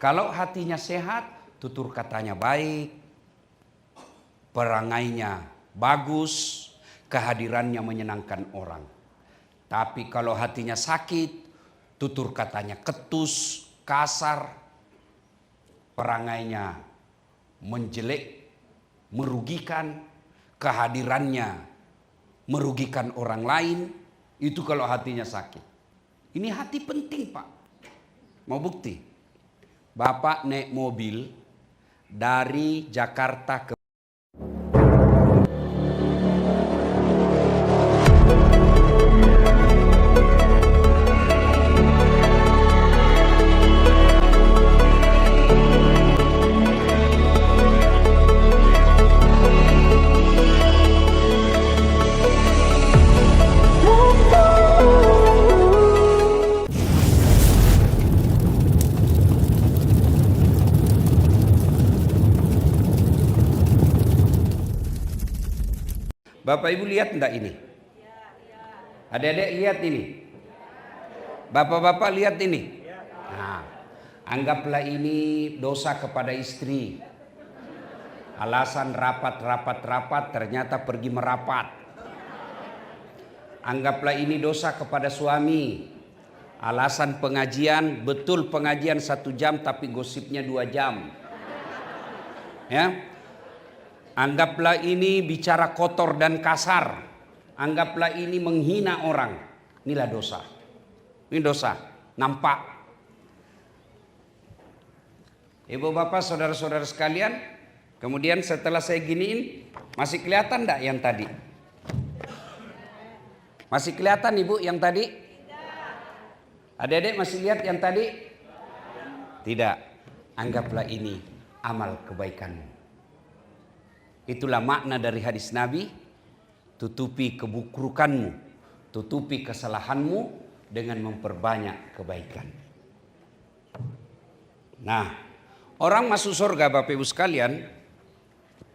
Kalau hatinya sehat, tutur katanya baik, perangainya bagus, kehadirannya menyenangkan orang. Tapi kalau hatinya sakit, tutur katanya ketus, kasar, perangainya menjelek, merugikan, kehadirannya merugikan orang lain, itu kalau hatinya sakit. Ini hati penting, Pak. Mau bukti? Bapak naik mobil dari Jakarta ke Bapak Ibu lihat enggak ini? Adik-adik lihat ini? Bapak-bapak lihat ini? Nah, anggaplah ini dosa kepada istri. Alasan rapat ternyata pergi merapat. Anggaplah ini dosa kepada suami. Alasan pengajian, betul pengajian 1 jam tapi gosipnya 2 jam. Ya. Anggaplah ini bicara kotor dan kasar. Anggaplah ini menghina orang. Inilah dosa. Ini dosa. Nampak. Ibu bapak saudara-saudara sekalian. Kemudian setelah saya giniin. Masih kelihatan enggak yang tadi? Masih kelihatan ibu yang tadi? Adik-adik masih lihat yang tadi? Tidak. Anggaplah ini amal kebaikanmu. Itulah makna dari hadis Nabi, tutupi keburukanmu, tutupi kesalahanmu dengan memperbanyak kebaikan. Nah, orang masuk surga Bapak Ibu sekalian,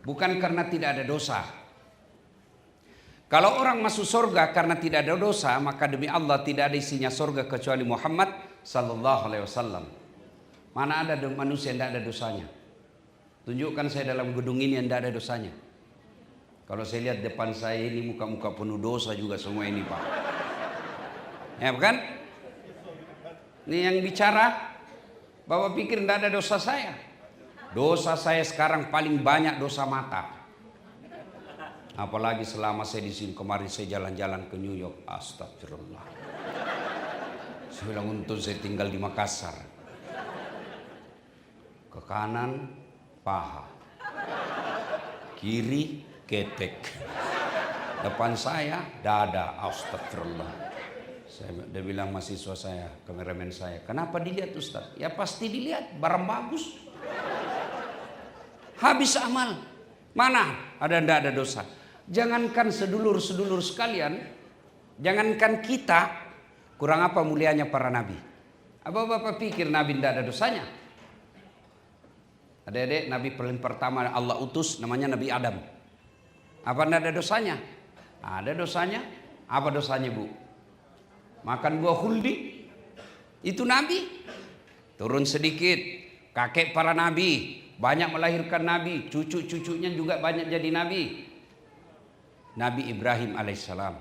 bukan karena tidak ada dosa. Kalau orang masuk surga karena tidak ada dosa, maka demi Allah tidak ada isinya surga kecuali Muhammad sallallahu alaihi wasallam. Mana ada manusia yang tidak ada dosanya? Tunjukkan saya dalam gedung ini yang tidak ada dosanya. Kalau saya lihat depan saya ini muka-muka penuh dosa juga semua ini Pak. Ya bukan? Ini yang bicara, Bapak pikir tidak ada dosa saya. Dosa saya sekarang paling banyak dosa mata. Apalagi selama saya di sini, kemarin saya jalan-jalan ke New York. Astagfirullah. Saya bilang untung saya tinggal di Makassar. Ke kanan paha, kiri ketek, depan saya dada. Astagfirullah. Dia bilang mahasiswa saya, kameramen saya, kenapa dilihat Ustaz? Ya pasti dilihat, barang bagus. Habis amal. Mana ada ndak ada dosa? Jangankan sedulur-sedulur sekalian, jangankan kita, kurang apa mulianya para nabi. Apa Bapak pikir nabi ndak ada dosanya? Adik-adik, nabi paling pertama Allah utus namanya Nabi Adam. Apa ndak ada dosanya? Ada dosanya. Apa dosanya Bu? Makan buah khuldi. Itu nabi. Turun sedikit. Kakek para nabi. Banyak melahirkan nabi. Cucu-cucunya juga banyak jadi nabi. Nabi Ibrahim alaihissalam.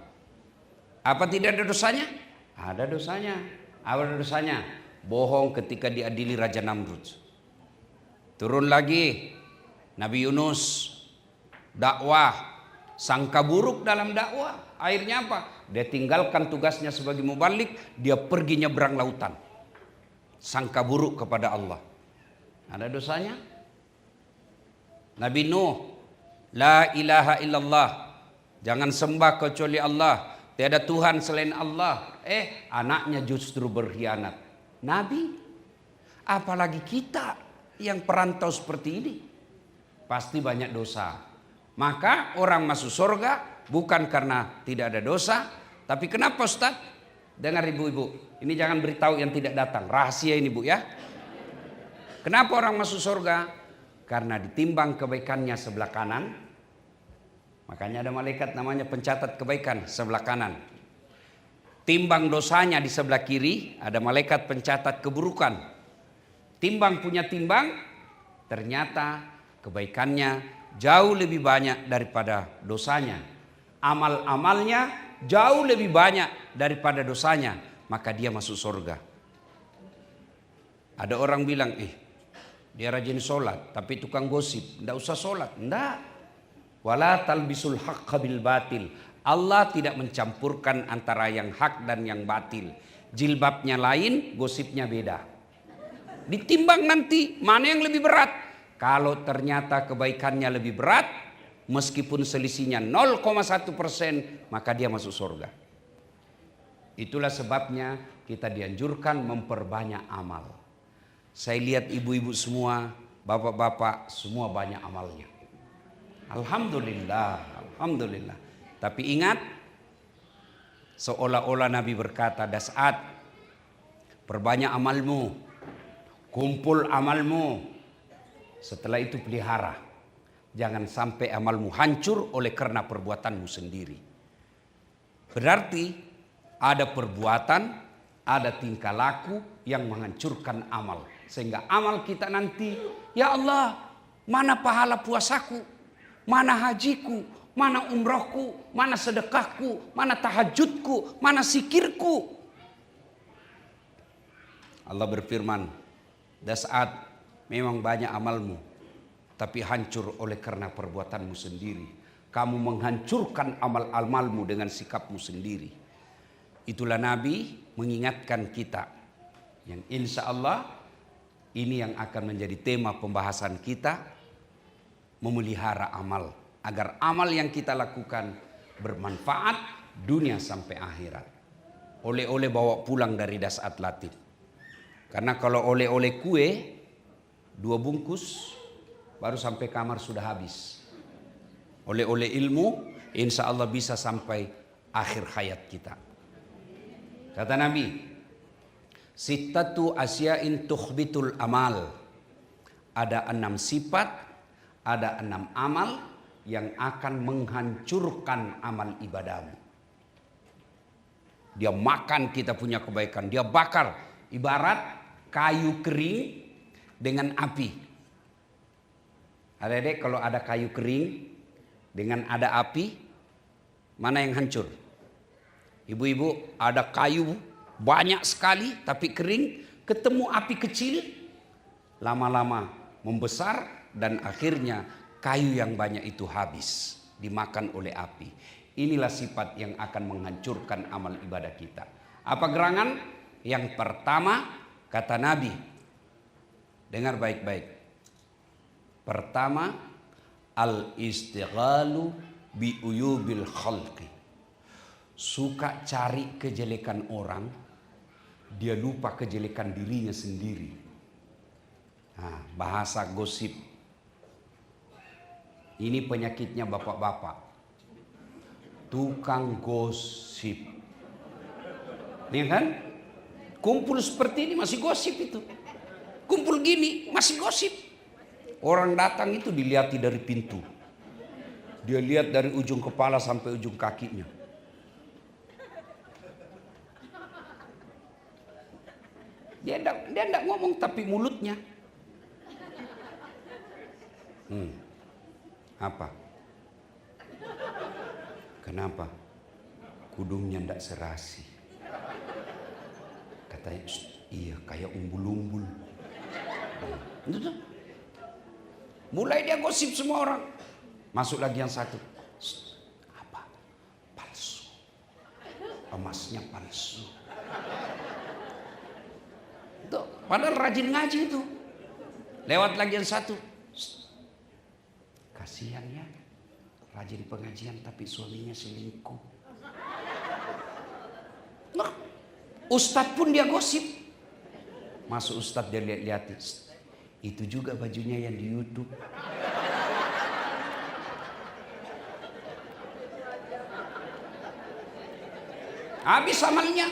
Apa tidak ada dosanya? Ada dosanya. Apa ada dosanya? Bohong ketika diadili Raja Namrud. Turun lagi Nabi Yunus, dakwah, sangka buruk dalam dakwah. Akhirnya apa? Dia tinggalkan tugasnya sebagai mubalik, dia pergi nyebrang lautan. Sangka buruk kepada Allah. Ada dosanya? Nabi Nuh, la ilaha illallah, jangan sembah kecuali Allah, tiada Tuhan selain Allah. Anaknya justru berkhianat. Nabi, apalagi kita yang perantau seperti ini, pasti banyak dosa. Maka orang masuk surga bukan karena tidak ada dosa, tapi kenapa Ustaz? Dengar ibu-ibu, ini jangan beritahu yang tidak datang, rahasia ini Bu ya. Kenapa orang masuk surga? Karena ditimbang kebaikannya sebelah kanan. Makanya ada malaikat namanya pencatat kebaikan sebelah kanan. Timbang dosanya di sebelah kiri, ada malaikat pencatat keburukan. Timbang punya timbang, ternyata kebaikannya jauh lebih banyak daripada dosanya. Amal-amalnya jauh lebih banyak daripada dosanya, maka dia masuk surga. Ada orang bilang, dia rajin sholat, tapi tukang gosip, tidak usah sholat. Tidak. Wala talbisul haqqa bil batil. Allah tidak mencampurkan antara yang hak dan yang batil. Jilbabnya lain, gosipnya beda. Ditimbang nanti mana yang lebih berat. Kalau ternyata kebaikannya lebih berat, meskipun selisihnya 0,1%, maka dia masuk surga. Itulah sebabnya kita dianjurkan memperbanyak amal. Saya lihat ibu-ibu semua, bapak-bapak semua banyak amalnya. Alhamdulillah, alhamdulillah. Tapi ingat, seolah-olah Nabi berkata, Das'ad, perbanyak amalmu, kumpul amalmu. Setelah itu pelihara. Jangan sampai amalmu hancur oleh karena perbuatanmu sendiri. Berarti ada perbuatan, ada tingkah laku yang menghancurkan amal. Sehingga amal kita nanti, ya Allah, mana pahala puasaku, mana hajiku, mana umrohku, mana sedekahku, mana tahajudku, mana zikirku. Allah berfirman, Das'ad, memang banyak amalmu, tapi hancur oleh karena perbuatanmu sendiri. Kamu menghancurkan amal-amalmu dengan sikapmu sendiri. Itulah Nabi mengingatkan kita, yang insya Allah ini yang akan menjadi tema pembahasan kita, memelihara amal, agar amal yang kita lakukan bermanfaat dunia sampai akhirat. Oleh-oleh bawa pulang dari Das'ad Latif. Karena kalau oleh-oleh kue 2 bungkus baru sampai kamar sudah habis. Oleh-oleh ilmu insya Allah bisa sampai akhir hayat kita. Kata Nabi, sittatu asya'in tukhbitul amal. Ada 6 sifat, ada 6 amal yang akan menghancurkan amal ibadahmu. Dia makan kita punya kebaikan, dia bakar. Ibarat kayu kering dengan api. Adik-adik, kalau ada kayu kering dengan ada api, mana yang hancur? Ibu-ibu, ada kayu banyak sekali tapi kering, ketemu api kecil, lama-lama membesar dan akhirnya kayu yang banyak itu habis, dimakan oleh api. Inilah sifat yang akan menghancurkan amal ibadah kita. Apa gerangan? Yang pertama, kata Nabi, dengar baik-baik. Pertama, al-istighalu bi uyubil khalqi. Suka cari kejelekan orang, dia lupa kejelekan dirinya sendiri. Nah, bahasa gosip. Ini penyakitnya bapak-bapak. Tukang gosip. Ini kan? Kumpul seperti ini masih gosip itu. Kumpul gini masih gosip. Orang datang itu dilihati dari pintu. Dia lihat dari ujung kepala sampai ujung kakinya. Dia enggak ngomong tapi mulutnya. Apa? Kenapa? Kudungnya enggak serasi. Katanya, iya kayak umbul-umbul. Mulai dia gosip semua orang. Masuk lagi yang satu. Apa? Palsu. Emasnya palsu. Tuh, padahal rajin ngaji itu. Lewat lagi yang satu. Kasihan ya. Rajin pengajian tapi suaminya selingkuh. Nah, ustadz pun dia gosip. Masuk ustadz dia lihat-lihatin. Itu juga bajunya yang di YouTube. Habis amalnya.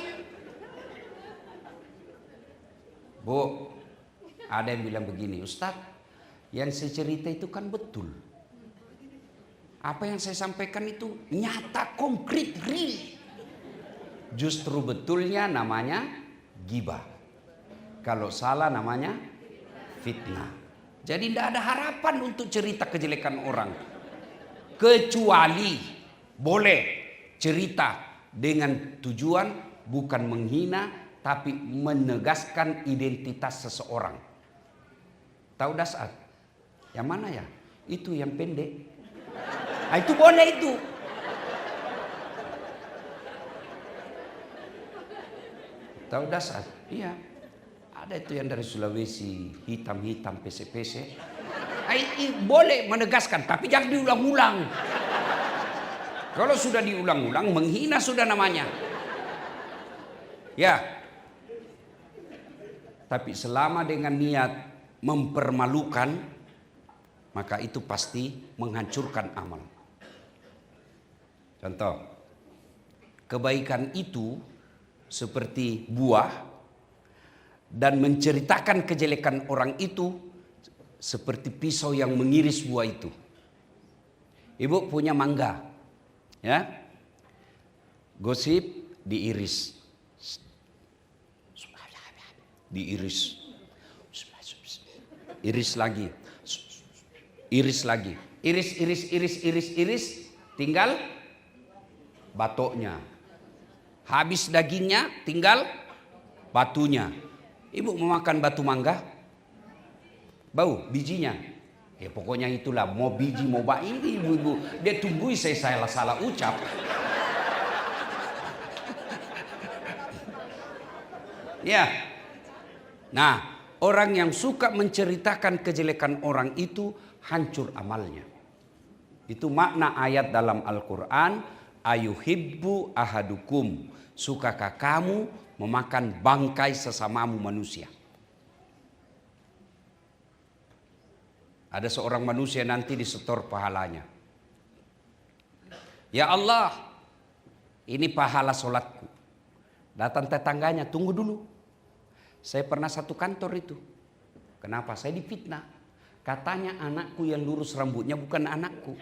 Bu, ada yang bilang begini, Ustadz, yang saya cerita itu kan betul. Apa yang saya sampaikan itu nyata, konkret, real. Justru betulnya namanya gibah. Kalau salah namanya fitnah. Jadi tidak ada harapan untuk cerita kejelekan orang. Kecuali boleh cerita dengan tujuan bukan menghina, tapi menegaskan identitas seseorang. Tahu Dasat? Yang mana ya? Itu yang pendek. Nah, itu boleh itu. Tahu Dasat? Iya. Ada itu yang dari Sulawesi, hitam-hitam, pese-pese. Boleh menegaskan, tapi jangan diulang-ulang. Kalau sudah diulang-ulang, menghina sudah namanya. Ya. Tapi selama dengan niat mempermalukan, maka itu pasti menghancurkan amal. Contoh, kebaikan itu seperti buah, dan menceritakan kejelekan orang itu seperti pisau yang mengiris buah itu. Ibu punya mangga, ya, gosip diiris, diiris, iris lagi, iris lagi, iris, tinggal batoknya. Habis dagingnya, tinggal batunya. Ibu mau makan batu mangga? Bau bijinya. Ya pokoknya itulah, mau biji mau ini ibu-ibu. Dia tunggu saya salah ucap. Ya. Nah, orang yang suka menceritakan kejelekan orang itu hancur amalnya. Itu makna ayat dalam Al-Quran, ayuhibbu ahadukum, sukakah kamu memakan bangkai sesamamu manusia? Ada seorang manusia nanti disetor pahalanya. Ya Allah, ini pahala sholatku. Datang tetangganya, tunggu dulu. Saya pernah satu kantor itu. Kenapa? Saya difitnah. Katanya anakku yang lurus rambutnya bukan anakku.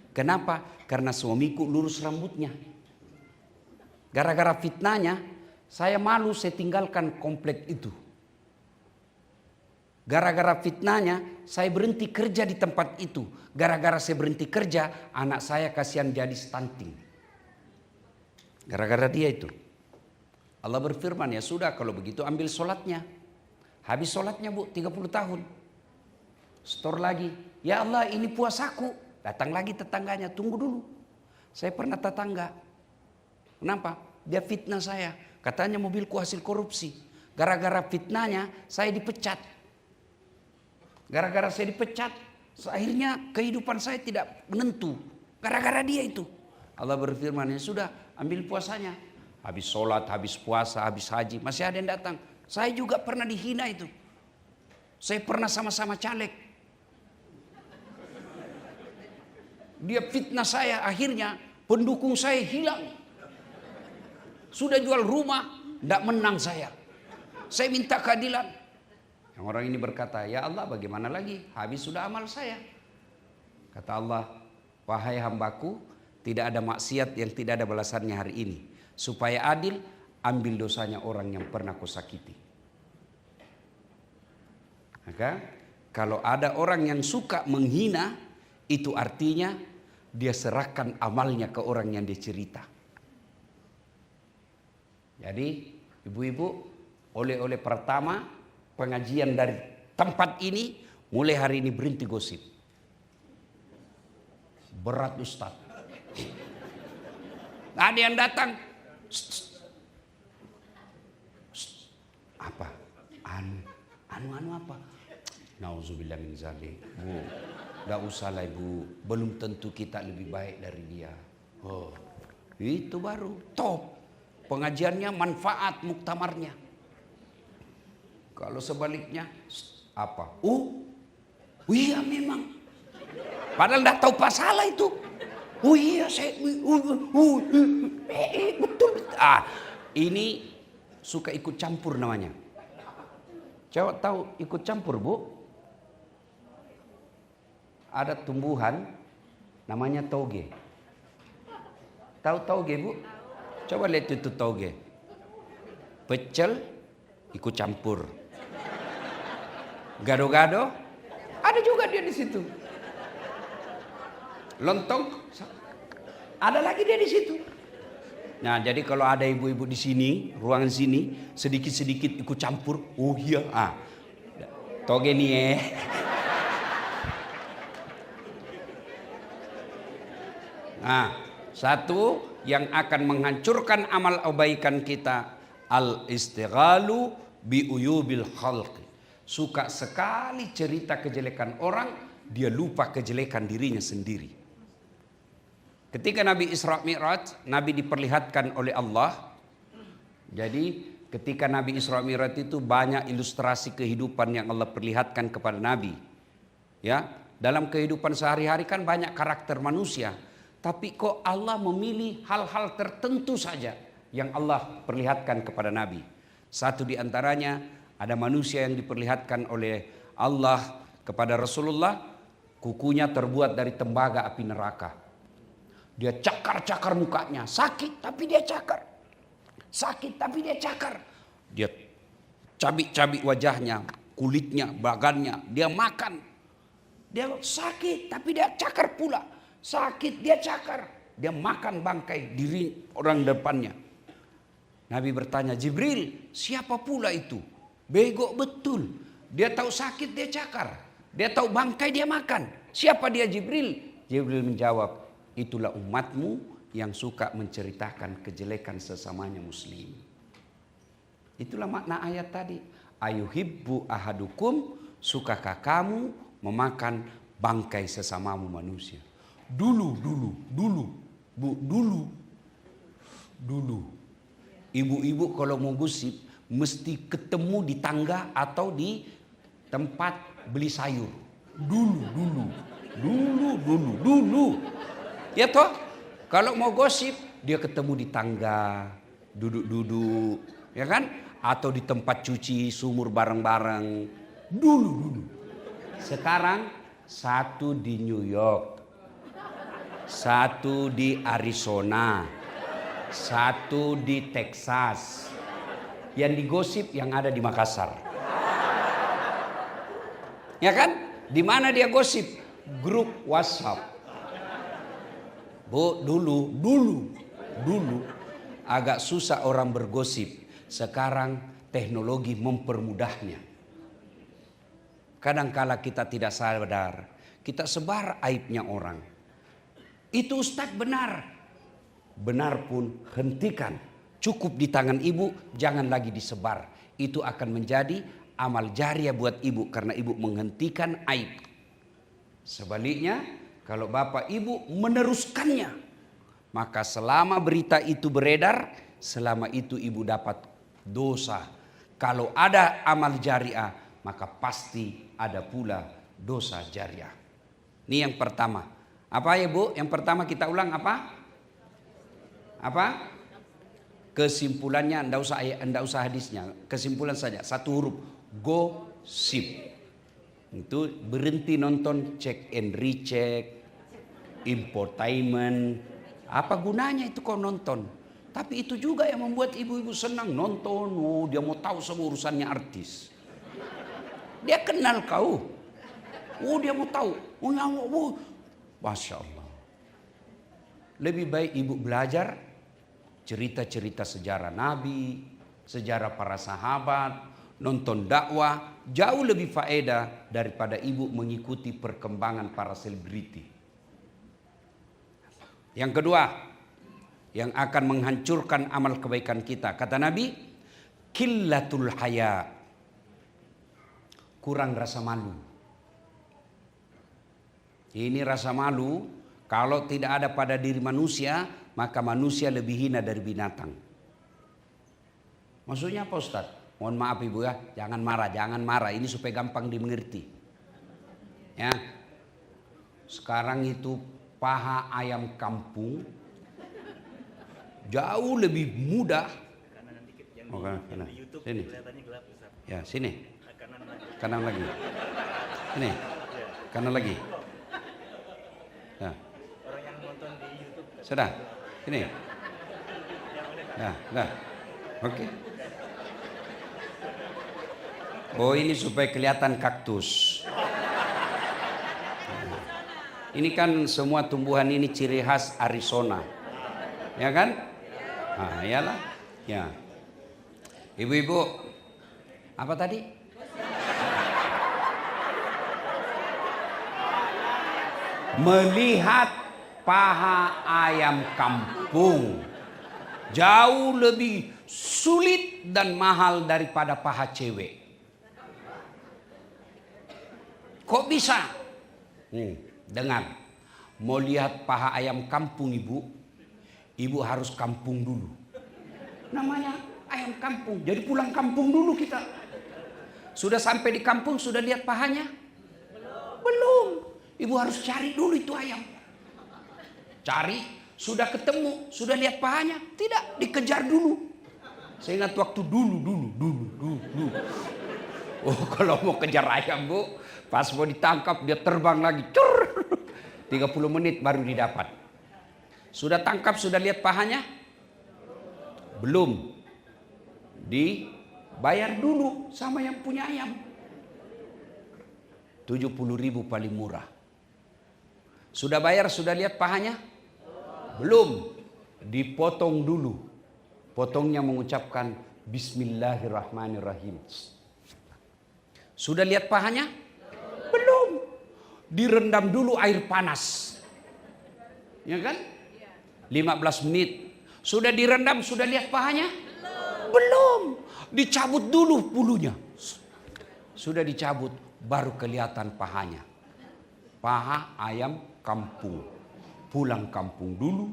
Kenapa? Karena suamiku lurus rambutnya. Gara-gara fitnahnya, saya malu, saya tinggalkan komplek itu. Gara-gara fitnahnya, saya berhenti kerja di tempat itu. Gara-gara saya berhenti kerja, anak saya kasihan jadi stunting. Gara-gara dia itu. Allah berfirman, ya sudah kalau begitu ambil sholatnya. Habis sholatnya bu, 30 tahun. Setor lagi. Ya Allah ini puasaku. Datang lagi tetangganya, tunggu dulu. Saya pernah tetangga. Kenapa? Dia fitnah saya. Katanya mobilku hasil korupsi. Gara-gara fitnahnya saya dipecat. Gara-gara saya dipecat, akhirnya kehidupan saya tidak menentu. Gara-gara dia itu. Allah berfirman, ya sudah ambil puasanya. Habis sholat, habis puasa, habis haji, masih ada yang datang. Saya juga pernah dihina itu. Saya pernah sama-sama caleg. Dia fitnah saya, akhirnya pendukung saya hilang. Sudah jual rumah, tidak menang saya. Saya minta keadilan. Yang orang ini berkata, ya Allah bagaimana lagi? Habis sudah amal saya. Kata Allah, wahai hambaku, tidak ada maksiat yang tidak ada balasannya hari ini. Supaya adil, ambil dosanya orang yang pernah kau sakiti. Maka kalau ada orang yang suka menghina, itu artinya dia serahkan amalnya ke orang yang dia cerita. Jadi ibu-ibu, oleh-oleh pertama pengajian dari tempat ini, mulai hari ini berhenti gosip. Berat Ustaz. Ada yang datang. Apa? Anu apa? Nauzubillah min zalik. Bu, enggak usah lah ibu. Belum tentu kita lebih baik dari dia. Oh, itu baru top. Pengajiannya manfaat muktamarnya. Kalau sebaliknya apa? Iya memang. Padahal enggak tahu pasalah itu. Oh iya saya betul. Ini suka ikut campur namanya. Coba tahu ikut campur bu? Ada tumbuhan namanya toge. Tahu toge bu? Coba lihat itu toge. Pecel ikut campur. Gado-gado, ada juga dia di situ. Lontong, ada lagi dia di situ. Nah, jadi kalau ada ibu-ibu di sini, ruangan sini, sedikit-sedikit ikut campur, oh iya, toge nih Nah, satu yang akan menghancurkan amal kebaikan kita, al-istighalu bi uyubil khalqi. Suka sekali cerita kejelekan orang, dia lupa kejelekan dirinya sendiri. Ketika Nabi Isra Mi'raj, Nabi diperlihatkan oleh Allah. Jadi ketika Nabi Isra Mi'raj itu banyak ilustrasi kehidupan yang Allah perlihatkan kepada Nabi. Ya, dalam kehidupan sehari-hari kan banyak karakter manusia. Tapi kok Allah memilih hal-hal tertentu saja yang Allah perlihatkan kepada Nabi. Satu di antaranya ada manusia yang diperlihatkan oleh Allah kepada Rasulullah, kukunya terbuat dari tembaga api neraka. Dia cakar-cakar mukanya, sakit tapi dia cakar. Sakit tapi dia cakar. Dia cabik-cabik wajahnya, kulitnya, bagannya, dia makan. Dia sakit tapi dia cakar pula. Sakit dia cakar. Dia makan bangkai diri orang depannya. Nabi bertanya, Jibril, siapa pula itu? Bego betul. Dia tahu sakit dia cakar. Dia tahu bangkai dia makan. Siapa dia Jibril? Jibril menjawab, itulah umatmu yang suka menceritakan kejelekan sesamanya muslim. Itulah makna ayat tadi. Ayuhibbu ahadukum, sukakah kamu memakan bangkai sesamamu manusia? Dulu. Ibu-ibu kalau mau gosip mesti ketemu di tangga atau di tempat beli sayur. Dulu. Ya toh, kalau mau gosip dia ketemu di tangga, duduk-duduk, ya kan? Atau di tempat cuci sumur bareng-bareng. Dulu. Sekarang satu di New York, satu di Arizona, satu di Texas. Yang digosip yang ada di Makassar. Ya kan? Di mana dia gosip? Grup WhatsApp. Bu, dulu agak susah orang bergosip. Sekarang teknologi mempermudahnya. Kadangkala kita tidak sadar, kita sebar aibnya orang. Itu Ustadz benar. Benar pun hentikan. Cukup di tangan ibu, jangan lagi disebar. Itu akan menjadi amal jariah buat ibu karena ibu menghentikan aib. Sebaliknya, kalau bapak ibu meneruskannya, maka selama berita itu beredar, selama itu ibu dapat dosa. Kalau ada amal jariah, maka pasti ada pula dosa jariah. Ini yang pertama. Apa ya Bu? Yang pertama kita ulang apa? Apa? Kesimpulannya anda usah hadisnya. Kesimpulan saja, satu huruf. Gosip. Itu berhenti nonton check and recheck, infotainment. Apa gunanya itu kau nonton? Tapi itu juga yang membuat ibu-ibu senang nonton. Oh, dia mau tahu semua urusannya artis. Dia kenal kau. Oh, dia mau tahu. Oh, Masya Allah. Lebih baik ibu belajar cerita-cerita sejarah Nabi, sejarah para sahabat, nonton dakwah, jauh lebih faedah daripada ibu mengikuti perkembangan para selebriti. Yang kedua, yang akan menghancurkan amal kebaikan kita, kata Nabi, qillatul haya, kurang rasa malu. Ini rasa malu, kalau tidak ada pada diri manusia, maka manusia lebih hina dari binatang. Maksudnya apa Ustaz? Mohon maaf ibu ya, jangan marah. Ini supaya gampang dimengerti. Ya, sekarang itu paha ayam kampung jauh lebih mudah. Oh, kanan. Sini. Ya, sini. Kanan lagi. Sini. Kanan lagi. Ya. Sudah. Sini. Ya, dah. Oke. Oh, ini supaya kelihatan kaktus. Ini kan semua tumbuhan ini ciri khas Arizona. Ya kan? Ah, iyalah. Ya. Ibu-ibu, apa tadi? Melihat paha ayam kampung jauh lebih sulit dan mahal daripada paha cewek. Kok bisa? Dengar, mau lihat paha ayam kampung ibu harus kampung dulu. Namanya ayam kampung, jadi pulang kampung dulu kita. Sudah sampai di kampung, sudah lihat pahanya? Belum. Ibu harus cari dulu itu ayam. Cari, sudah ketemu, sudah lihat pahanya? Tidak, dikejar dulu. Saya ingat waktu dulu. Oh, kalau mau kejar ayam, Bu, pas mau ditangkap dia terbang lagi. 30 menit baru didapat. Sudah tangkap, sudah lihat pahanya? Belum. Dibayar dulu sama yang punya ayam. 70.000 paling murah. Sudah bayar, sudah lihat pahanya? Belum. Dipotong dulu. Potongnya mengucapkan Bismillahirrahmanirrahim. Sudah lihat pahanya? Belum. Direndam dulu air panas. Ya kan? 15 menit. Sudah direndam, sudah lihat pahanya? Belum. Dicabut dulu bulunya. Sudah dicabut, baru kelihatan pahanya. Paha ayam kampung. Pulang kampung dulu,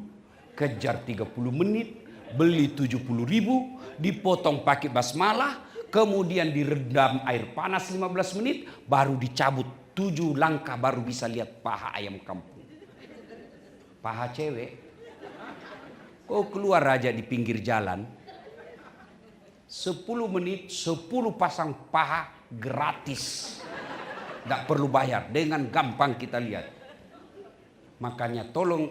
kejar 30 menit, beli 70.000, dipotong pakai basmalah, kemudian direndam air panas 15 menit, baru dicabut 7 langkah baru bisa lihat paha ayam kampung. Paha cewek, kau keluar aja di pinggir jalan, 10 menit 10 pasang paha gratis. Tidak perlu bayar, dengan gampang kita lihat. Makanya tolong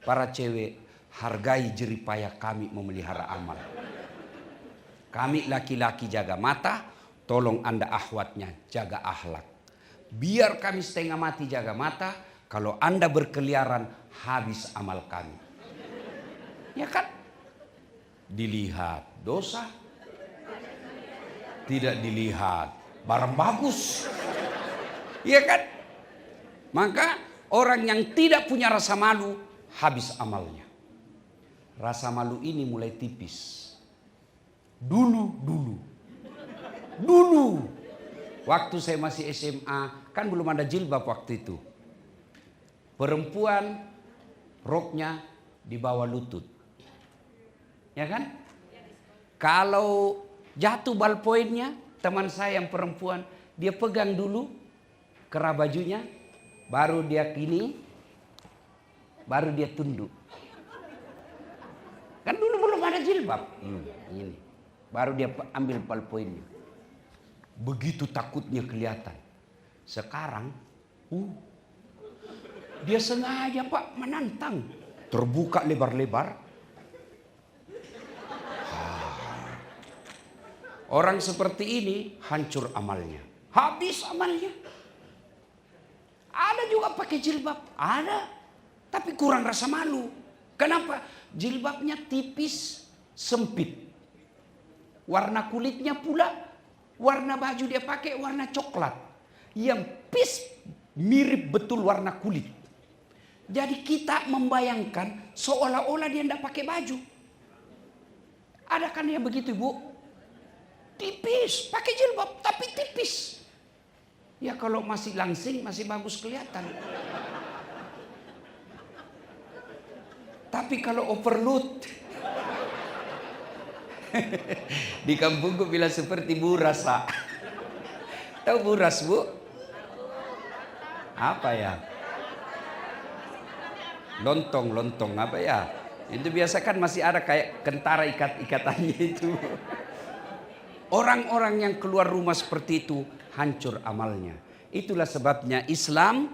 para cewek, hargai jeripayah kami memelihara amal. Kami laki-laki jaga mata, tolong Anda akhwatnya jaga akhlak. Biar kami setengah mati jaga mata, kalau Anda berkeliaran habis amal kami. Ya kan? Dilihat dosa, tidak dilihat barang bagus. Iya kan? Maka orang yang tidak punya rasa malu habis amalnya. Rasa malu ini mulai tipis. Dulu. Waktu saya masih SMA, kan belum ada jilbab waktu itu. Perempuan roknya di bawah lutut. Ya kan? Kalau jatuh ballpointnya, teman saya yang perempuan, dia pegang dulu kerah bajunya, baru dia gini, baru dia tunduk. Kan dulu belum ada jilbab. Ini. Baru dia ambil ballpointnya. Begitu takutnya kelihatan. Sekarang, dia sengaja Pak menantang. Terbuka lebar-lebar. Orang seperti ini hancur amalnya. Habis amalnya. Ada juga pakai jilbab. Ada. Tapi kurang rasa malu. Kenapa? Jilbabnya tipis, sempit. Warna kulitnya pula, warna baju dia pakai warna coklat. Yang mirip betul warna kulit. Jadi kita membayangkan seolah-olah dia tidak pakai baju. Ada kan yang begitu, Bu? Tipis, pakai jilbab tapi tipis. Ya kalau masih langsing masih bagus kelihatan. Tapi kalau overload, di kampungku bilang seperti buras, Pak. Tahu buras, Bu? Apa ya? Lontong apa ya? Itu biasa kan masih ada kayak kentara ikatannya itu. Orang-orang yang keluar rumah seperti itu hancur amalnya. Itulah sebabnya Islam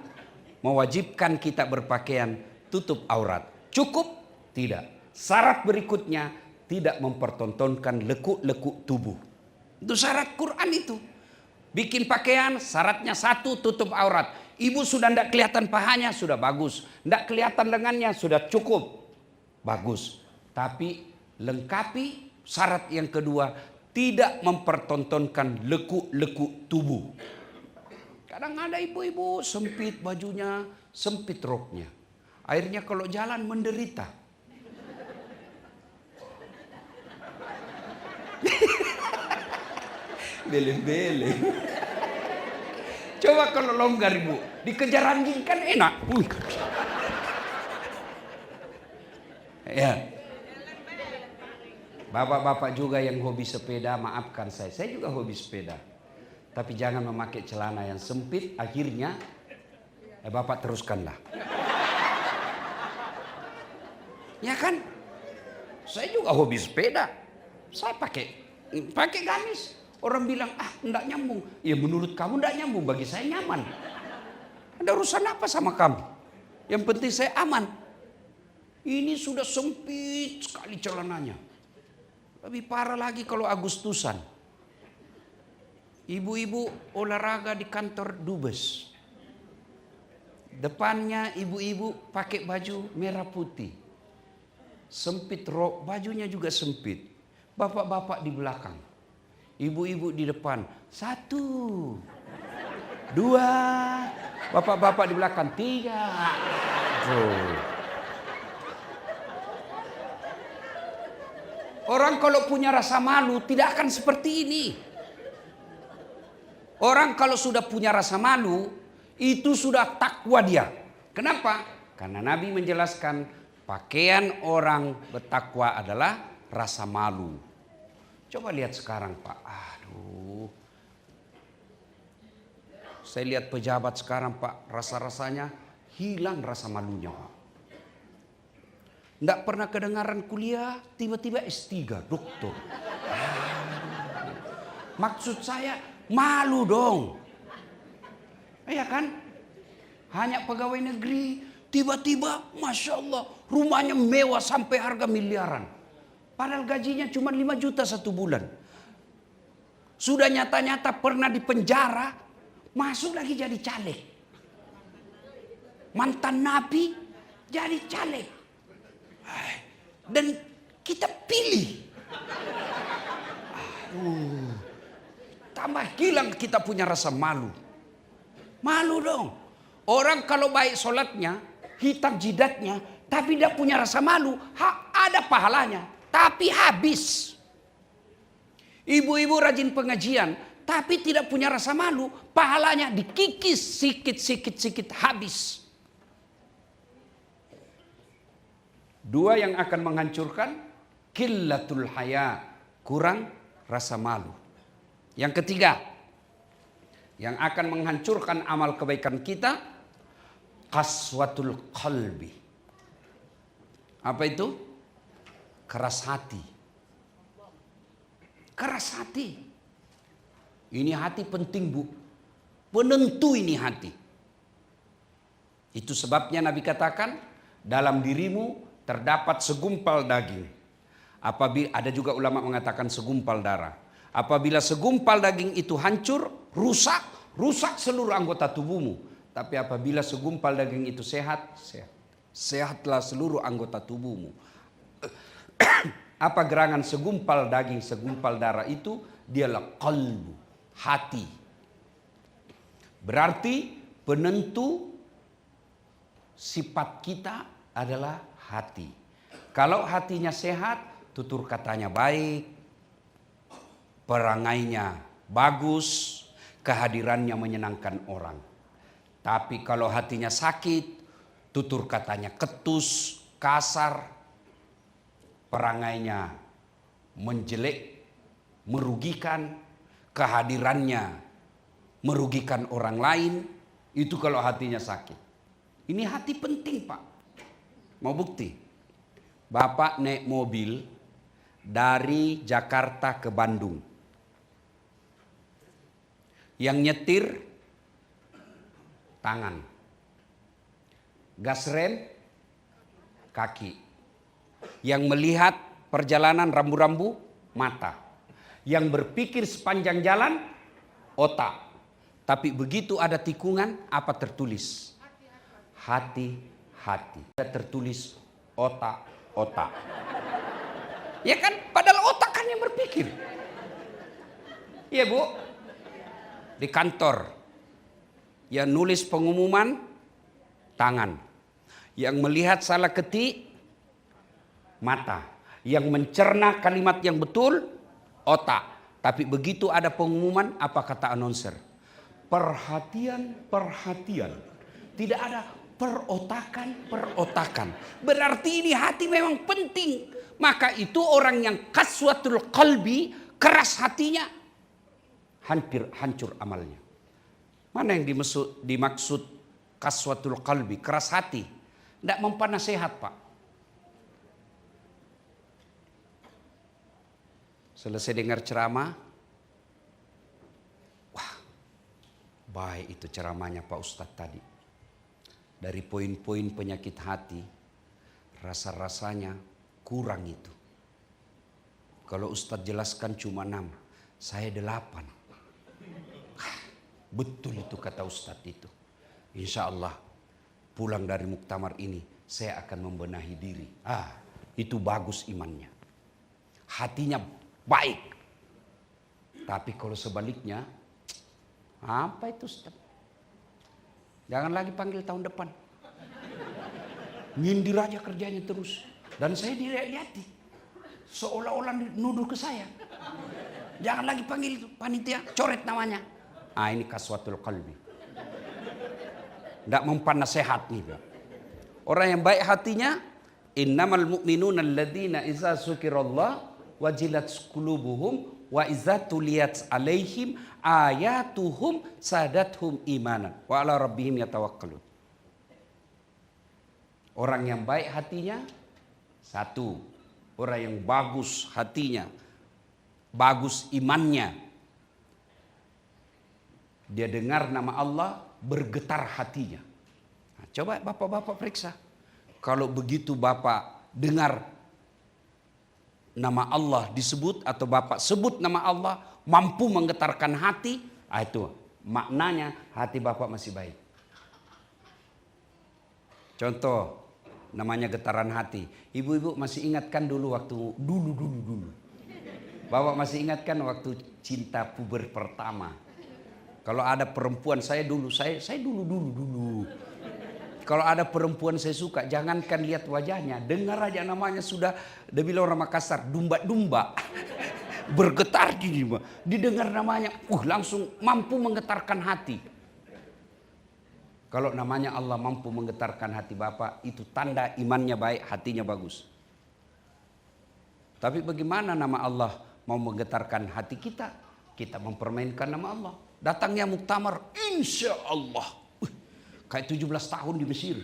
mewajibkan kita berpakaian tutup aurat. Cukup? Tidak. Syarat berikutnya tidak mempertontonkan lekuk-lekuk tubuh. Itu syarat Quran itu. Bikin pakaian syaratnya satu, tutup aurat. Ibu sudah tidak kelihatan pahanya, sudah bagus. Tidak kelihatan lengannya, sudah cukup. Bagus. Tapi lengkapi syarat yang kedua, tidak mempertontonkan lekuk-lekuk tubuh. Kadang ada ibu-ibu sempit bajunya, sempit roknya. Akhirnya kalau jalan menderita. Beleng-beleng. Coba kalau longgar ibu, dikejar anjing kan enak. Ya. Bapak-bapak juga yang hobi sepeda, maafkan saya juga hobi sepeda. Tapi jangan memakai celana yang sempit, akhirnya bapak teruskanlah. Ya kan? Saya juga hobi sepeda. Saya pakai gamis. Orang bilang, enggak nyambung. Ya menurut kamu enggak nyambung, bagi saya nyaman. Ada urusan apa sama kamu? Yang penting saya aman. Ini sudah sempit sekali celananya. Lebih parah lagi kalau Agustusan. Ibu-ibu olahraga di kantor dubes. Depannya ibu-ibu pakai baju merah putih. Sempit rok, bajunya juga sempit. Bapak-bapak di belakang. Ibu-ibu di depan. 1, 2. Bapak-bapak di belakang. 3. Orang kalau punya rasa malu tidak akan seperti ini. Orang kalau sudah punya rasa malu, itu sudah takwa dia. Kenapa? Karena Nabi menjelaskan pakaian orang bertakwa adalah rasa malu. Coba lihat sekarang Pak. Aduh. Saya lihat pejabat sekarang Pak, rasa-rasanya hilang rasa malunya Pak. Tidak pernah kedengaran kuliah, tiba-tiba S3, doktor. Maksud saya, malu dong. Iya kan? Hanya pegawai negeri, tiba-tiba Masya Allah, rumahnya mewah sampai harga miliaran. Padahal gajinya cuma 5 juta 1 bulan. Sudah nyata-nyata pernah di penjara, masuk lagi jadi caleg. Mantan napi jadi caleg. Dan kita pilih. Tambah hilang kita punya rasa malu. Malu dong. Orang kalau baik sholatnya, hitam jidatnya, tapi tidak punya rasa malu, ada pahalanya, tapi habis. Ibu-ibu rajin pengajian, tapi tidak punya rasa malu, pahalanya dikikis sikit habis. 2 yang akan menghancurkan, qillatul haya, kurang rasa malu. Yang ketiga, yang akan menghancurkan amal kebaikan kita, qaswatul qalbi. Apa itu? Keras hati. Keras hati. Ini hati penting Bu. Penentu ini hati. Itu sebabnya Nabi katakan, dalam dirimu terdapat segumpal daging. Apabila ada juga ulama mengatakan segumpal darah. Apabila segumpal daging itu hancur, rusak seluruh anggota tubuhmu. Tapi apabila segumpal daging itu sehat, sehatlah seluruh anggota tubuhmu. Apa gerangan segumpal daging, segumpal darah itu? Dialah qalbu, hati. Berarti penentu sifat kita adalah hati. Kalau hatinya sehat, tutur katanya baik, perangainya bagus, kehadirannya menyenangkan orang. Tapi kalau hatinya sakit, tutur katanya ketus, kasar, perangainya menjelek, merugikan, kehadirannya merugikan orang lain, itu kalau hatinya sakit. Ini hati penting Pak. Mau bukti? Bapak naik mobil dari Jakarta ke Bandung. Yang nyetir tangan. Gas rem kaki. Yang melihat perjalanan rambu-rambu mata. Yang berpikir sepanjang jalan otak. Tapi begitu ada tikungan, apa tertulis? Hati-hati. Ada tertulis otak-otak. Ya kan, padahal otak kan yang berpikir. Iya Bu, di kantor, yang nulis pengumuman, tangan. Yang melihat salah ketik, mata. Yang mencerna kalimat yang betul, otak. Tapi begitu ada pengumuman, apa kata announcer? Perhatian, perhatian. Tidak ada perotakan, perotakan. Berarti ini hati memang penting. Maka itu orang yang qaswatul qalbi, keras hatinya, hancur amalnya. Mana yang dimaksud qaswatul qalbi, keras hati? Tidak mempan nasihat Pak. Selesai dengar ceramah, wah baik itu ceramahnya Pak Ustadz tadi. Dari poin-poin penyakit hati, rasa-rasanya kurang itu. Kalau Ustadz jelaskan cuma 6, saya 8. Betul itu kata Ustadz itu. Insya Allah pulang dari muktamar ini saya akan membenahi diri. Itu bagus imannya. Hatinya baik. Tapi kalau sebaliknya, apa itu Ustadz? Jangan lagi panggil tahun depan. Nyindir aja kerjanya terus. Dan saya dilihat-lihati. Seolah-olah nuduh ke saya. Jangan lagi panggil panitia, coret namanya. Ini qaswatul qalbi. Tidak mempan nasihat nih. Orang yang baik hatinya, innamal mu'minuna alladzina iza dzukirallah wajilat qulubuhum wa iza tuliyat alaihim ayatuhum sadathum imanan wa ala rabbihim yatawakkalun. Orang yang baik hatinya, satu, orang yang bagus hatinya, bagus imannya. Dia dengar nama Allah, bergetar hatinya. Nah, coba bapak-bapak periksa. Kalau begitu bapak dengar nama Allah disebut atau bapak sebut nama Allah, mampu menggetarkan hati, itu maknanya hati bapak masih baik. Contoh, namanya getaran hati. Ibu-ibu masih ingatkan dulu waktu dulu. Bapak masih ingatkan waktu cinta puber pertama. Kalau ada perempuan saya dulu. Kalau ada perempuan saya suka, jangankan lihat wajahnya, dengar aja namanya sudah, dia bilang orang Makassar, dumba-dumba. Bergetar gini, didengar namanya, langsung mampu menggetarkan hati. Kalau namanya Allah mampu menggetarkan hati bapak, itu tanda imannya baik, hatinya bagus. Tapi bagaimana nama Allah mau menggetarkan hati kita? Kita mempermainkan nama Allah. Datangnya muktamar, insya Allah. Kayak 17 tahun di Mesir.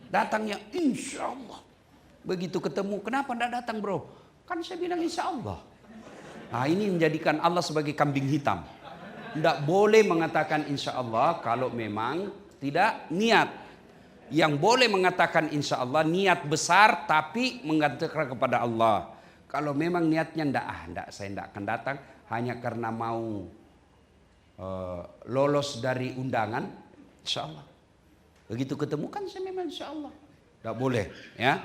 Datangnya insya Allah. Begitu ketemu, kenapa tidak datang bro? Kan saya bilang insya Allah. Nah ini menjadikan Allah sebagai kambing hitam. Tidak boleh mengatakan insya Allah kalau memang tidak niat. Yang boleh mengatakan insya Allah niat besar tapi mengatakan kepada Allah. Kalau memang niatnya saya tidak akan datang hanya karena mau lolos dari undangan, insya Allah. Begitu ketemu kan saya memang insya Allah. Tidak boleh ya.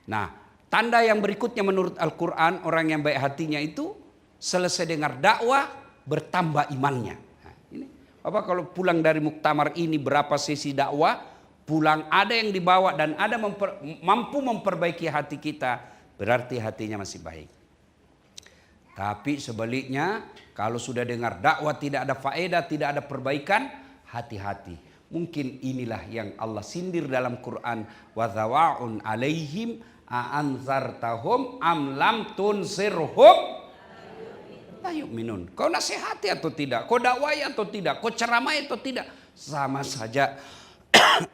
Nah tanda yang berikutnya menurut Al-Quran, orang yang baik hatinya itu selesai dengar dakwah bertambah imannya. Nah, ini Bapak kalau pulang dari muktamar ini berapa sesi dakwah, pulang ada yang dibawa dan ada mampu memperbaiki hati kita, berarti hatinya masih baik. Tapi sebaliknya kalau sudah dengar dakwah tidak ada faedah, tidak ada perbaikan, hati-hati. Mungkin inilah yang Allah sindir dalam Quran. Wa zawa'un alaihim a'anzartahum am lam tunzirhum la yu'minun. Kau nasihati atau tidak, kau dakwai atau tidak, kau ceramai atau tidak, sama saja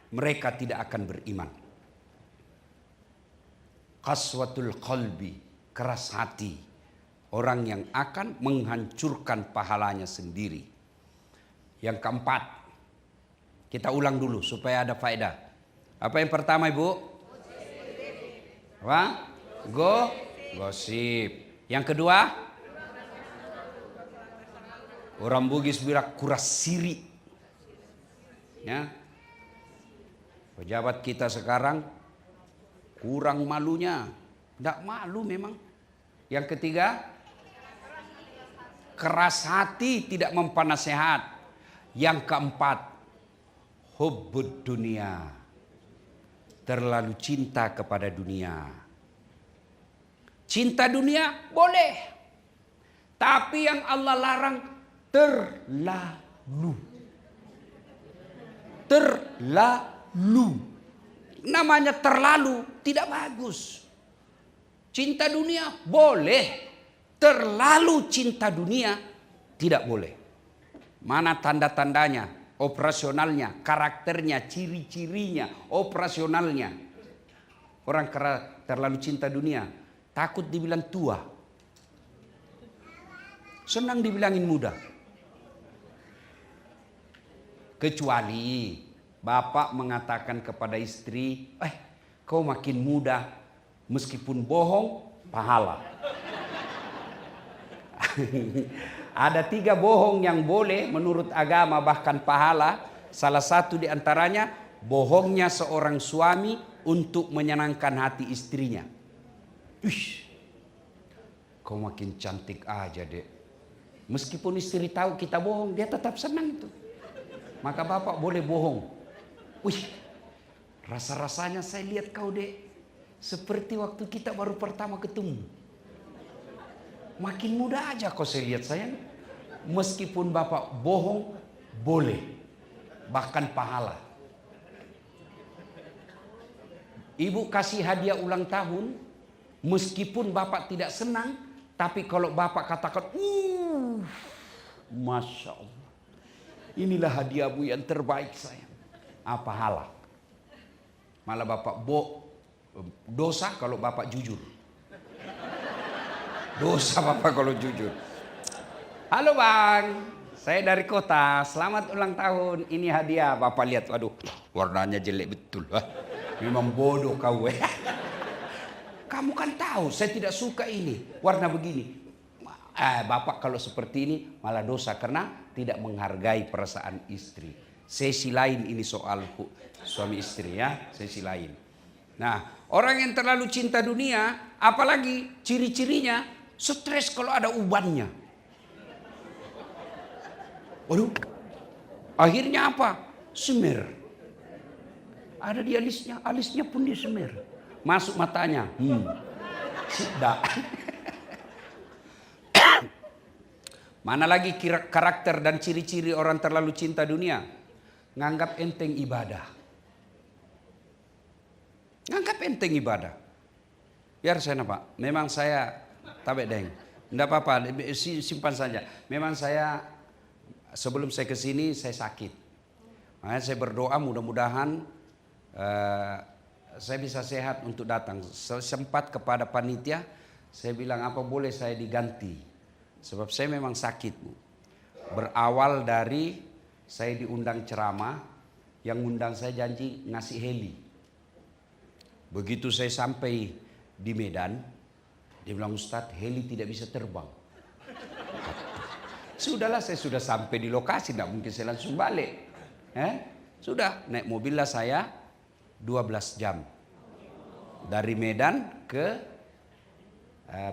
mereka tidak akan beriman. Qaswatul qalbi, keras hati, orang yang akan menghancurkan pahalanya sendiri. Yang keempat, kita ulang dulu supaya ada faedah. Apa yang pertama Ibu? Apa? Gosip. Yang kedua? Orang Bugis bilang kuras siri. Ya. Pejabat kita sekarang kurang malunya. Tidak malu memang. Yang ketiga, keras hati, tidak mempan nasihat. Yang keempat, hubbud dunia. Terlalu cinta kepada dunia. Cinta dunia boleh. Tapi yang Allah larang terlalu. Terlalu. Namanya terlalu tidak bagus. Cinta dunia boleh. Terlalu cinta dunia tidak boleh. Mana tanda-tandanya, operasionalnya, karakternya, ciri-cirinya, operasionalnya. Orang terlalu cinta dunia takut dibilang tua. Senang dibilangin muda. Kecuali bapak mengatakan kepada istri, kau makin muda, meskipun bohong, pahala. Ada 3 bohong yang boleh menurut agama bahkan pahala. Salah satu di antaranya, bohongnya seorang suami untuk menyenangkan hati istrinya. Kau makin cantik aja dek. Meskipun istri tahu kita bohong, dia tetap senang itu. Maka bapak boleh bohong. Rasa-rasanya saya lihat kau dek, seperti waktu kita baru pertama ketemu. Makin muda aja kau saya lihat sayang. Meskipun bapak bohong, boleh. Bahkan pahala. Ibu kasih hadiah ulang tahun, meskipun bapak tidak senang, tapi kalau bapak katakan, Masya Allah. Inilah hadiahmu yang terbaik sayang. Pahala. Malah bapak dosa kalau bapak jujur. Dosa bapak kalau jujur. Halo bang, saya dari kota. Selamat ulang tahun. Ini hadiah. Bapak lihat, waduh, warnanya jelek betul. Memang bodoh kau. Kamu kan tahu saya tidak suka ini, warna begini. Bapak kalau seperti ini malah dosa karena tidak menghargai perasaan istri. Sesi lain ini soal suami istri ya, sesi lain. Nah, orang yang terlalu cinta dunia, apalagi ciri-cirinya, stres kalau ada ubannya. Waduh, akhirnya apa? Semir. Ada di alisnya pun dia semir. Masuk matanya. Sudah. Mana lagi karakter dan ciri-ciri orang terlalu cinta dunia? Nganggap enteng ibadah. Nganggap enteng ibadah. Biar saya Pak, memang saya tabek deng. Enggak apa-apa, simpan saja. Memang saya sebelum saya ke sini saya sakit. Makanya saya berdoa mudah-mudahan saya bisa sehat untuk datang. Sempat kepada panitia, saya bilang apa boleh saya diganti. Sebab saya memang sakit Bu. Berawal dari saya diundang ceramah, yang undang saya janji ngasih heli. Begitu saya sampai di Medan, dia bilang Ustadz heli tidak bisa terbang. Sudahlah saya sudah sampai di lokasi, tidak mungkin saya langsung balik. Sudah naik mobil lah saya 12 jam. Dari Medan ke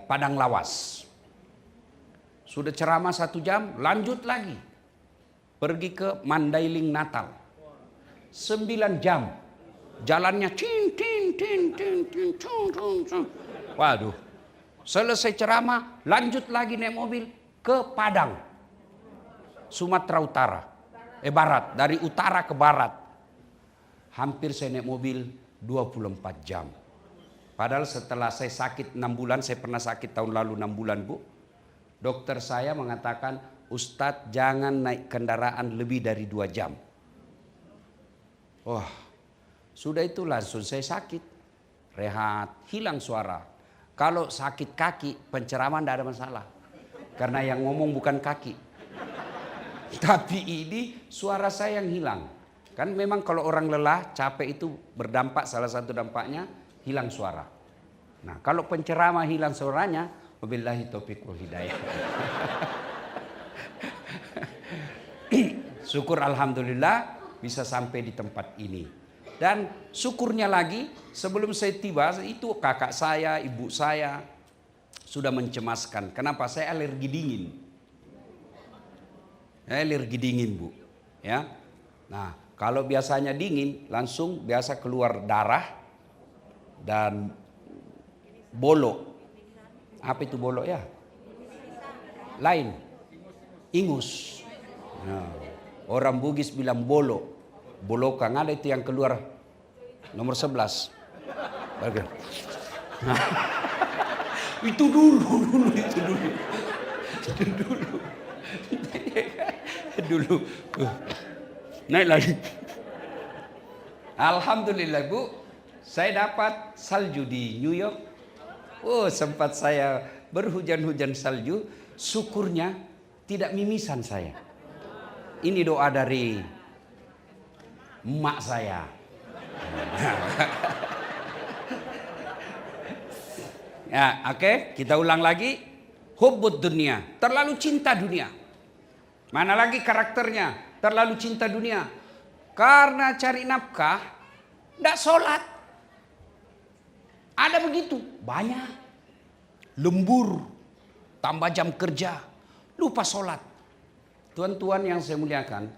Padang Lawas. Sudah ceramah 1 jam, lanjut lagi. Pergi ke Mandailing Natal. 9 jam. Jalannya Waduh. Selesai ceramah, lanjut lagi naik mobil ke Padang. Sumatera Utara. Barat, dari utara ke barat. Hampir saya naik mobil 24 jam. Padahal setelah saya sakit 6 bulan, saya pernah sakit tahun lalu 6 bulan Bu. Dokter saya mengatakan, Ustadz jangan naik kendaraan lebih dari 2 jam. Wah, sudah itu langsung saya sakit. Rehat, hilang suara. Kalau sakit kaki, penceraman tidak ada masalah. Karena yang ngomong bukan kaki. Tapi ini suara saya yang hilang. Kan memang kalau orang lelah, capek itu berdampak, salah satu dampaknya hilang suara. Nah, kalau penceramah hilang suaranya, wabillahi taufiq wal hidayah. Syukur alhamdulillah bisa sampai di tempat ini. Dan syukurnya lagi, sebelum saya tiba itu kakak saya, ibu saya sudah mencemaskan. Kenapa? Saya alergi dingin. Alergi dingin, Bu. Ya. Nah, kalau biasanya dingin langsung biasa keluar darah dan bolo. Apa itu bolo ya? Lain. Ingus. Nah, orang Bugis bilang bolo. Bolokan ada itu yang keluar nomor 11. Bagus. Nah, itu dulu. Dulu. Naik lagi. Alhamdulillah Bu, saya dapat salju di New York. Oh, sempat saya berhujan-hujan salju. Syukurnya tidak mimisan saya. Ini doa dari emak saya. Ya, oke, kita ulang lagi. Hubbud dunia, terlalu cinta dunia. Mana lagi karakternya? Terlalu cinta dunia. Karena cari nafkah, tidak sholat. Ada begitu, banyak. Lembur, tambah jam kerja, lupa sholat. Tuan-tuan yang saya muliakan,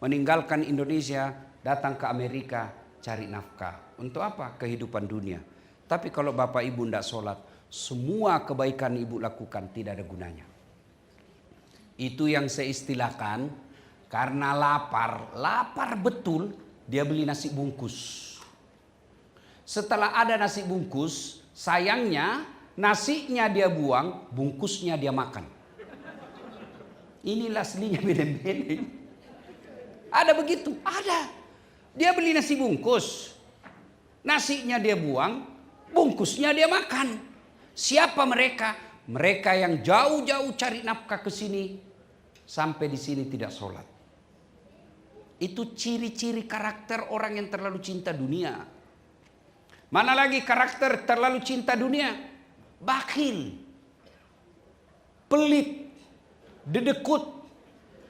meninggalkan Indonesia, datang ke Amerika, cari nafkah. Untuk apa? Kehidupan dunia. Tapi kalau bapak ibu tidak sholat, semua kebaikan ibu lakukan tidak ada gunanya. Itu yang saya istilahkan, karena lapar betul, dia beli nasi bungkus. Setelah ada nasi bungkus, sayangnya nasinya dia buang, bungkusnya dia makan. Inilah aslinya beda-beda. Ada begitu, ada. Dia beli nasi bungkus, nasinya dia buang, bungkusnya dia makan. Siapa mereka? Mereka yang jauh-jauh cari nafkah ke sini, sampai di sini tidak sholat. Itu ciri-ciri karakter orang yang terlalu cinta dunia. Mana lagi karakter terlalu cinta dunia? Bakhil, pelit, dedekut,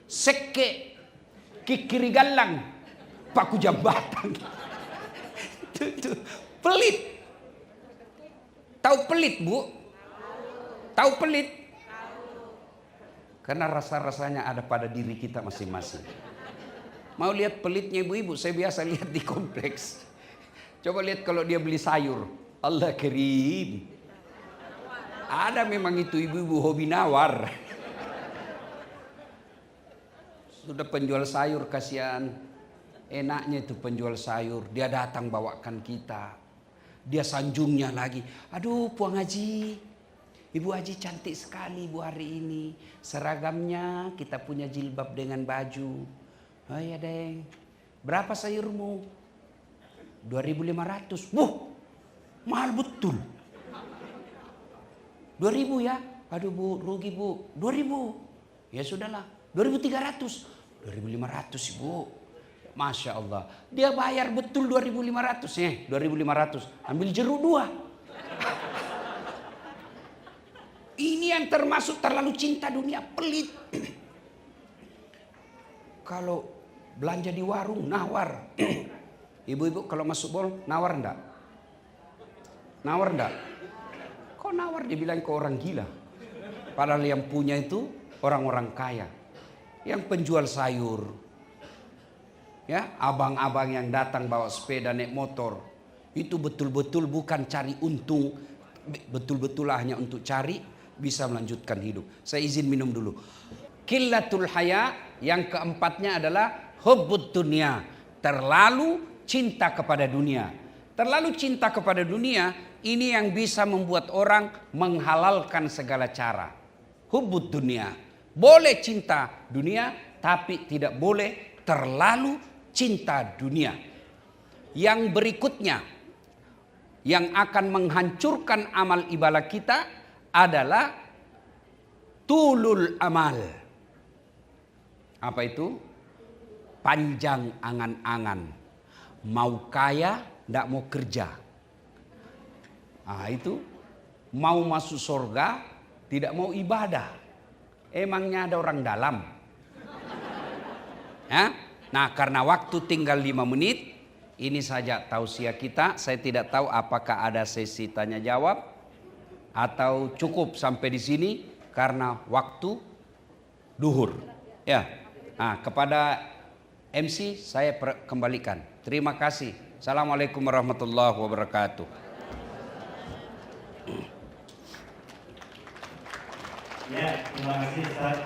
seke, kikiri galang, paku jambatan. Itu pelit. Tahu pelit, Bu? Tahu pelit? Karena rasa-rasanya ada pada diri kita masing-masing. Mau lihat pelitnya ibu-ibu? Saya biasa lihat di kompleks. Coba lihat kalau dia beli sayur. Allah karim. Ada memang itu ibu-ibu hobi nawar. Sudah penjual sayur kasihan. Enaknya itu penjual sayur. Dia datang bawakan kita. Dia sanjungnya lagi. Aduh Puang Haji. Ibu Haji cantik sekali ibu hari ini. Seragamnya kita punya jilbab dengan baju. Oh ya Deng. Berapa sayurmu? 2.500. Wuh, mahal betul. 2.000 ya? Aduh Bu, rugi Bu. 2.000. Ya sudahlah. 2.300. 2.500 Ibu. Masya Allah. Dia bayar betul 2.500 ya. 2.500. Ambil jeruk 2. Ini yang termasuk terlalu cinta dunia, pelit. Kalau belanja di warung, nawar. Ibu-ibu kalau masuk mall, nawar enggak? Nawar enggak? Kok nawar? Dibilang ke orang gila. Padahal yang punya itu orang-orang kaya. Yang penjual sayur. Ya, abang-abang yang datang bawa sepeda naik motor. Itu betul-betul bukan cari untung. Betul-betul hanya untuk cari bisa melanjutkan hidup. Saya izin minum dulu. Qillatul haya, yang keempatnya adalah hubbud dunia, terlalu cinta kepada dunia. Terlalu cinta kepada dunia ini yang bisa membuat orang menghalalkan segala cara. Hubbud dunia, boleh cinta dunia tapi tidak boleh terlalu cinta dunia. Yang berikutnya yang akan menghancurkan amal ibadah kita adalah tulul amal. Apa itu? Panjang angan-angan. Mau kaya, tidak mau kerja. Nah itu. Mau masuk surga, tidak mau ibadah. Emangnya ada orang dalam? Ya? Nah, karena waktu tinggal 5 menit, ini saja tausiah kita. Saya tidak tahu apakah ada sesi tanya jawab atau cukup sampai di sini karena waktu duhur. Ya. Nah, kepada MC saya kembalikan. Terima kasih. Assalamualaikum warahmatullahi wabarakatuh. Ya, terima kasih Ustaz.